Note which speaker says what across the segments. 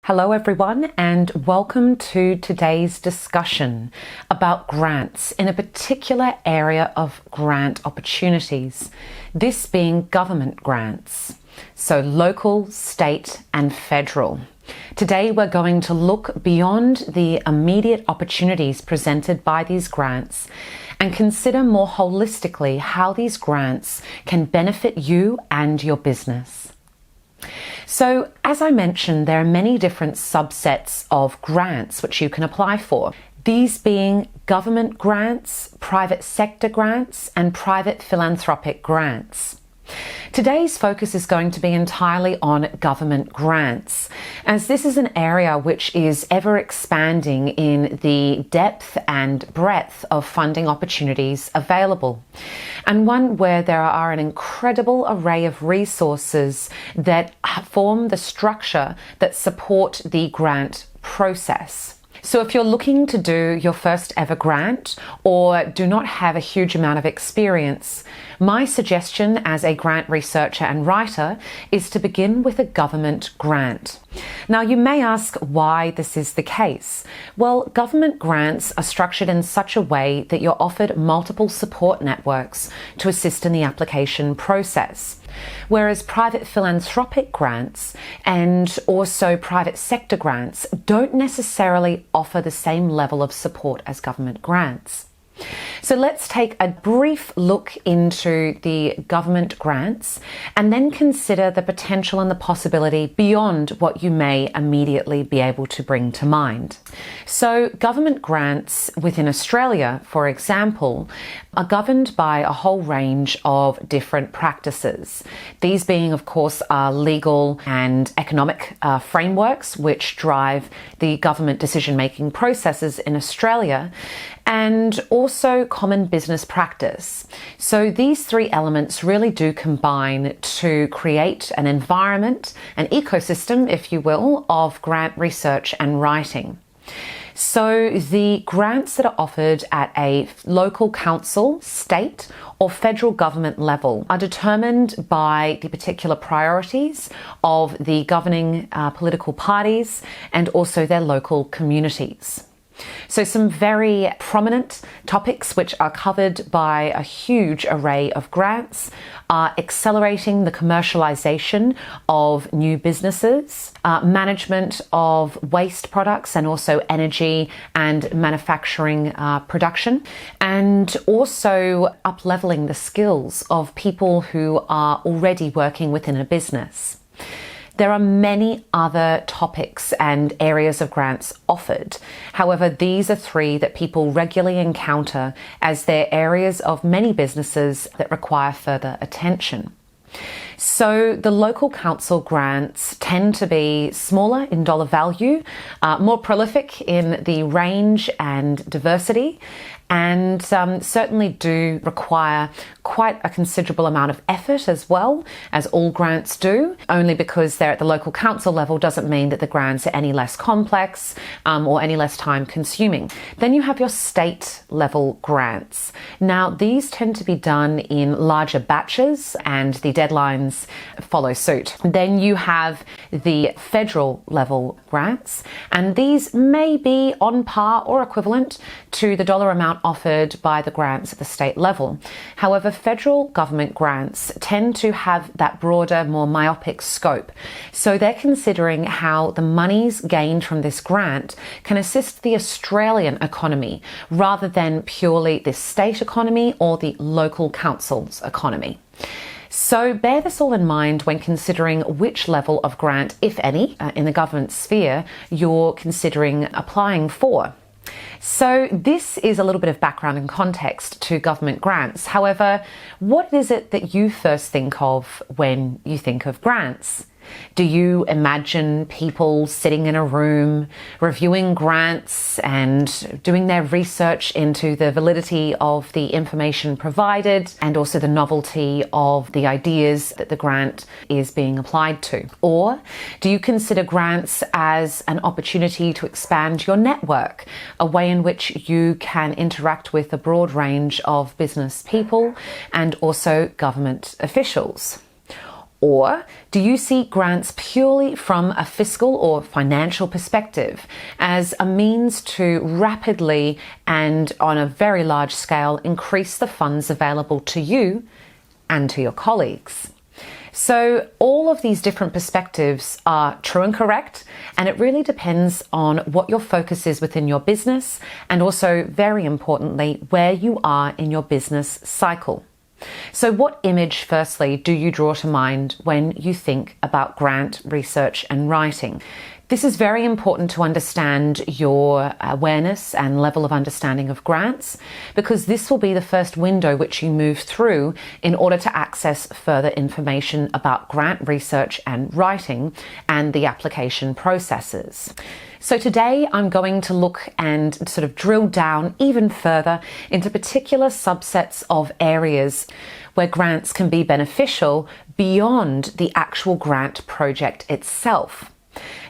Speaker 1: Hello everyone, and welcome to today's discussion about grants in a particular area of grant opportunities, this being government grants, so local, state and federal. Today we're going to look beyond the immediate opportunities presented by these grants and consider more holistically how these grants can benefit you and your business. So, as I mentioned, there are many different subsets of grants which you can apply for. These being government grants, private sector grants, and private philanthropic grants. Today's focus is going to be entirely on government grants, as this is an area which is ever expanding in the depth and breadth of funding opportunities available, and one where there are an incredible array of resources that form the structure that support the grant process. So if you're looking to do your first ever grant or do not have a huge amount of experience, my suggestion as a grant researcher and writer is to begin with a government grant. Now you may ask why this is the case. Well, government grants are structured in such a way that you're offered multiple support networks to assist in the application process. Whereas private philanthropic grants and also private sector grants don't necessarily offer the same level of support as government grants. So let's take a brief look into the government grants and then consider the potential and the possibility beyond what you may immediately be able to bring to mind. So government grants within Australia, for example, are governed by a whole range of different practices. These being, of course, our legal and economic frameworks which drive the government decision-making processes in Australia, and also common business practice. So these three elements really do combine to create an environment, an ecosystem, if you will, of grant research and writing. So the grants that are offered at a local council, state or federal government level are determined by the particular priorities of the governing political parties and also their local communities. So some very prominent topics which are covered by a huge array of grants are accelerating the commercialization of new businesses, management of waste products and also energy and manufacturing production, and also up-leveling the skills of people who are already working within a business. There are many other topics and areas of grants offered. However, these are three that people regularly encounter as they're areas of many businesses that require further attention. So the local council grants tend to be smaller in dollar value, more prolific in the range and diversity, and certainly do require quite a considerable amount of effort as well, as all grants do. Only because they're at the local council level doesn't mean that the grants are any less complex or any less time consuming. Then you have your state level grants. Now these tend to be done in larger batches and the deadlines follow suit. Then you have the federal level grants, and these may be on par or equivalent to the dollar amount offered by the grants at the state level. However, federal government grants tend to have that broader, more myopic scope. So they're considering how the monies gained from this grant can assist the Australian economy rather than purely the state economy or the local council's economy. So bear this all in mind when considering which level of grant, if any, in the government sphere you're considering applying for. So this is a little bit of background and context to government grants. However, what is it that you first think of when you think of grants? Do you imagine people sitting in a room reviewing grants and doing their research into the validity of the information provided and also the novelty of the ideas that the grant is being applied to? Or do you consider grants as an opportunity to expand your network, a way in which you can interact with a broad range of business people and also government officials? Or do you see grants purely from a fiscal or financial perspective as a means to rapidly and on a very large scale increase the funds available to you and to your colleagues? So all of these different perspectives are true and correct, and it really depends on what your focus is within your business and also, very importantly, where you are in your business cycle. So what image, firstly, do you draw to mind when you think about grant research and writing? This is very important to understand your awareness and level of understanding of grants, because this will be the first window which you move through in order to access further information about grant research and writing and the application processes. So today I'm going to look and sort of drill down even further into particular subsets of areas where grants can be beneficial beyond the actual grant project itself.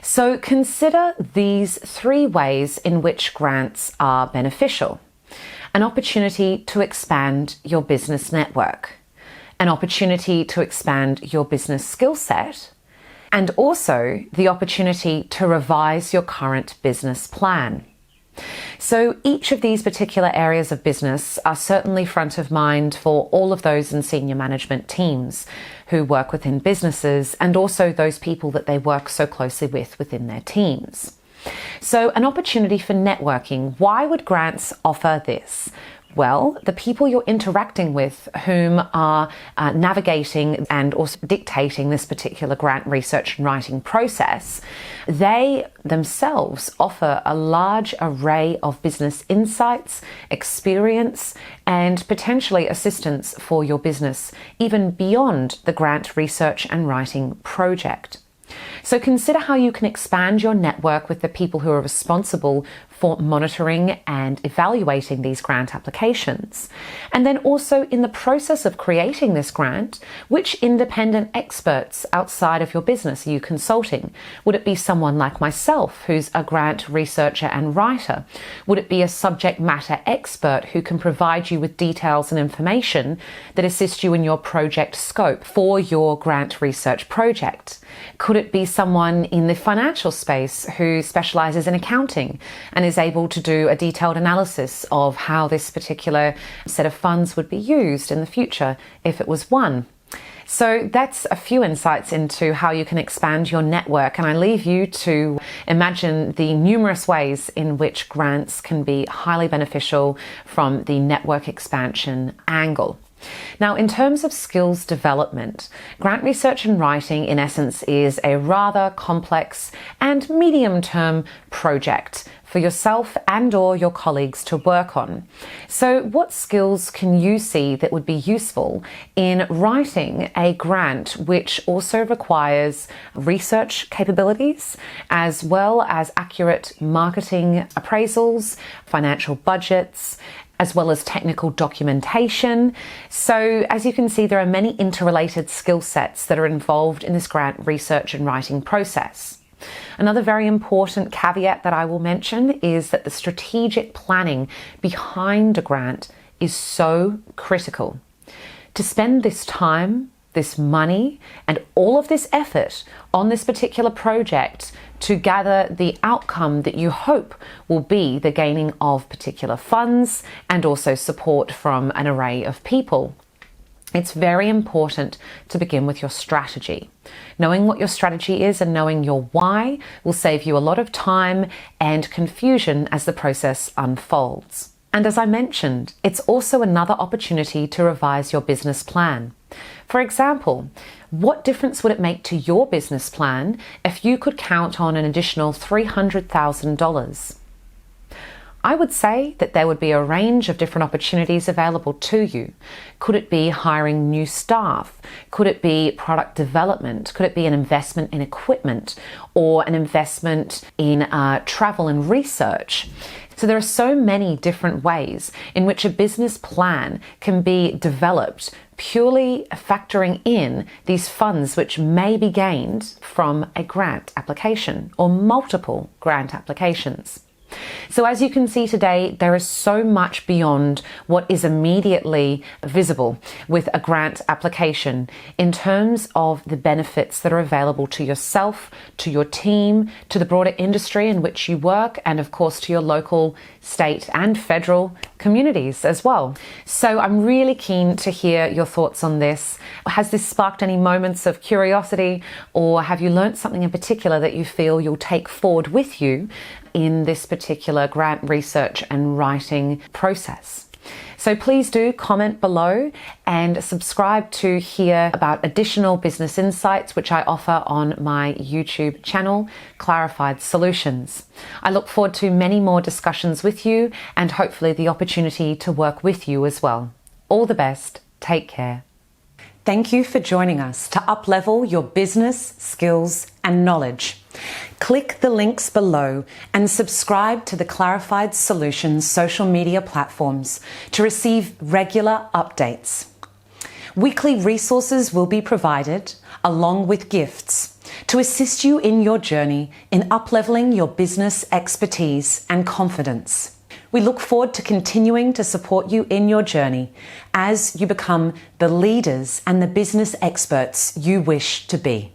Speaker 1: So consider these 3 ways in which grants are beneficial. An opportunity to expand your business network, an opportunity to expand your business skill set, and also the opportunity to revise your current business plan. So each of these particular areas of business are certainly front of mind for all of those in senior management teams who work within businesses, and also those people that they work so closely with within their teams. So an opportunity for networking. Why would grants offer this? Well, the people you're interacting with whom are navigating and also dictating this particular grant research and writing process, they themselves offer a large array of business insights, experience, and potentially assistance for your business, even beyond the grant research and writing project. So consider how you can expand your network with the people who are responsible for monitoring and evaluating these grant applications. And then also, in the process of creating this grant, which independent experts outside of your business are you consulting? Would it be someone like myself who's a grant researcher and writer? Would it be a subject matter expert who can provide you with details and information that assist you in your project scope for your grant research project? Could it be someone in the financial space who specializes in accounting and is able to do a detailed analysis of how this particular set of funds would be used in the future if it was won? So that's a few insights into how you can expand your network, and I leave you to imagine the numerous ways in which grants can be highly beneficial from the network expansion angle. Now, in terms of skills development, grant research and writing, in essence, is a rather complex and medium-term project for yourself and or your colleagues to work on. So what skills can you see that would be useful in writing a grant which also requires research capabilities as well as accurate marketing appraisals, financial budgets, as well as technical documentation? So as you can see, there are many interrelated skill sets that are involved in this grant research and writing process. Another very important caveat that I will mention is that the strategic planning behind a grant is so critical. To spend this time, this money, and all of this effort on this particular project to gather the outcome that you hope will be the gaining of particular funds and also support from an array of people. It's very important to begin with your strategy. Knowing what your strategy is and knowing your why will save you a lot of time and confusion as the process unfolds. And as I mentioned, it's also another opportunity to revise your business plan. For example, what difference would it make to your business plan if you could count on an additional $300,000? I would say that there would be a range of different opportunities available to you. Could it be hiring new staff? Could it be product development? Could it be an investment in equipment or an investment in travel and research? So there are so many different ways in which a business plan can be developed, purely factoring in these funds which may be gained from a grant application or multiple grant applications. So as you can see today, there is so much beyond what is immediately visible with a grant application in terms of the benefits that are available to yourself, to your team, to the broader industry in which you work, and of course to your local, state and federal communities as well. So I'm really keen to hear your thoughts on this. Has this sparked any moments of curiosity, or have you learnt something in particular that you feel you'll take forward with you in this particular grant research and writing process? So please do comment below and subscribe to hear about additional business insights which I offer on my YouTube channel, Clarified Solutions. I look forward to many more discussions with you and hopefully the opportunity to work with you as well. All the best. Take care. Thank you for joining us to uplevel your business, skills, and knowledge. Click the links below and subscribe to the Clarified Solutions social media platforms to receive regular updates. Weekly resources will be provided, along with gifts, to assist you in your journey in upleveling your business expertise and confidence. We look forward to continuing to support you in your journey as you become the leaders and the business experts you wish to be.